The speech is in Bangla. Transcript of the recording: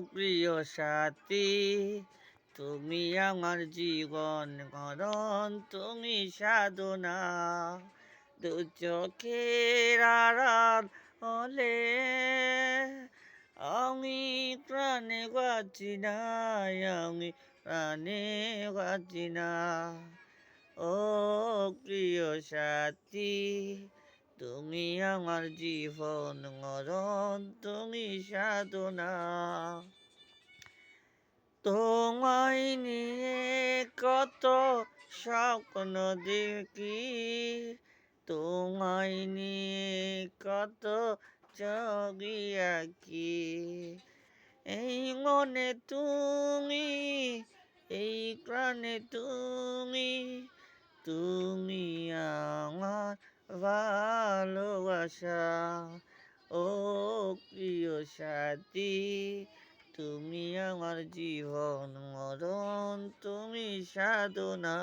প্রিয় সাথী, তুমি আমার জীবন মরণ, তুমি সাধনা। দু চোখের আড়াল হলে আমি প্রাণে বাঁচি না, আমি প্রাণে বাঁচি না। ও প্রিয় সাথী, তুমি আমার জীবন মরণ, তুমি সাধনা। তোমায় নিয়ে কত স্বপ্ন দেখি, তোমায় নিয়ে কত ছবি আঁকি। এই মনে তুমি, এই প্রাণে তুমি, তুমি আমার ভালোবাসা। ও প্রিয় সাথী, তুমি আমার জীবন মরণ, তুমি সাধনা।